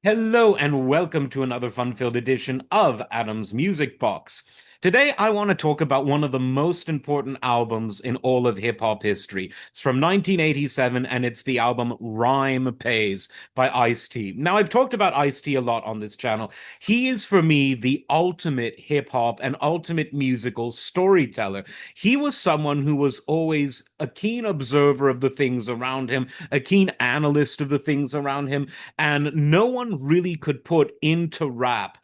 Hello and welcome to another fun-filled edition of Adam's Music Box. Today, I want to talk about one of the most important albums in all of hip hop history. It's from 1987 and it's the album Rhyme Pays by Ice-T. Now, I've talked about Ice-T a lot on this channel. He is, for me, the ultimate hip hop and ultimate musical storyteller. He was someone who was always a keen observer of the things around him, a keen analyst of the things around him, and no one really could put into rap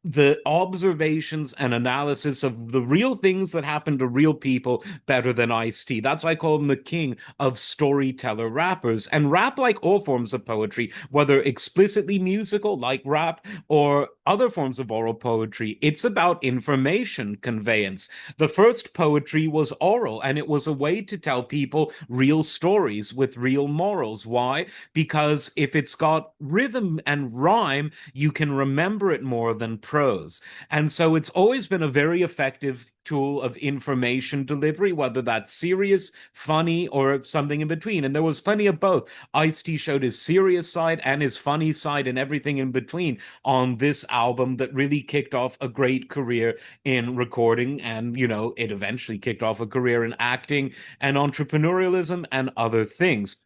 the observations and analysis of the real things that happen to real people better than Ice-T. That's why I call him the king of storyteller rappers. And rap, like all forms of poetry, whether explicitly musical, like rap, or other forms of oral poetry, it's about information conveyance. The first poetry was oral, and it was a way to tell people real stories with real morals. Why? Because if it's got rhythm and rhyme, you can remember it more than prose. And so it's always been a very effective tool of information delivery, whether that's serious, funny, or something in between. And there was plenty of both. Ice-T showed his serious side and his funny side and everything in between on this album that really kicked off a great career in recording. And, it eventually kicked off a career in acting and entrepreneurialism and other things.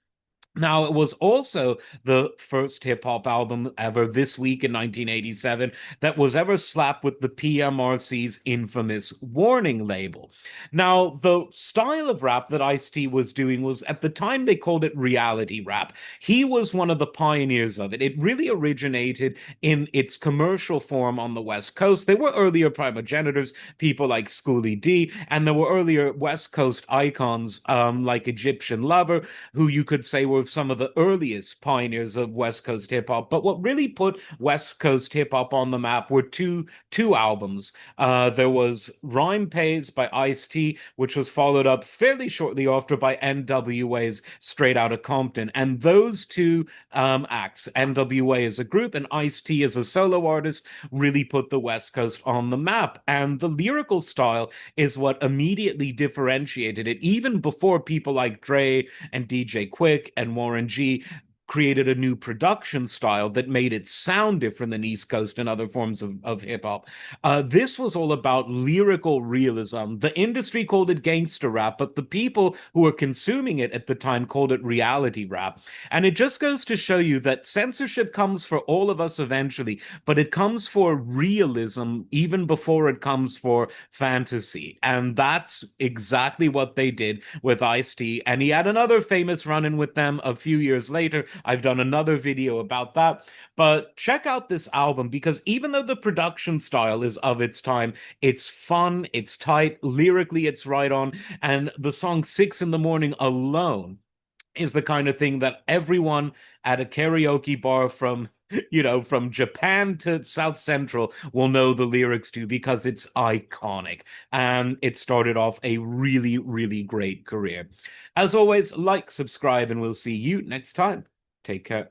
Now, it was also the first hip hop album ever this week in 1987 that was ever slapped with the PMRC's infamous warning label. Now, the style of rap that Ice-T was doing was, at the time, they called it reality rap. He was one of the pioneers of it. It really originated in its commercial form on the West Coast. There were earlier primogenitors, people like Schoolie D, and there were earlier West Coast icons like Egyptian Lover, who you could say were some of the earliest pioneers of West Coast hip hop. But what really put West Coast hip hop on the map were two albums. There was Rhyme Pays by Ice-T, which was followed up fairly shortly after by NWA's Straight Outta Compton. And those two acts, NWA as a group and Ice-T as a solo artist, really put the West Coast on the map. And the lyrical style is what immediately differentiated it, even before people like Dre and DJ Quick and Warren G created a new production style that made it sound different than East Coast and other forms of hip hop. This was all about lyrical realism. The industry called it gangster rap, but the people who were consuming it at the time called it reality rap. And it just goes to show you that censorship comes for all of us eventually, but it comes for realism even before it comes for fantasy. And that's exactly what they did with Ice-T. And he had another famous run-in with them a few years later. I've done another video about that. But check out this album because even though the production style is of its time, it's fun, it's tight, lyrically it's right on, and the song 6 in the Morning alone is the kind of thing that everyone at a karaoke bar from from Japan to South Central will know the lyrics to because it's iconic and it started off a really, really great career. As always, like, subscribe, and we'll see you next time. Take care.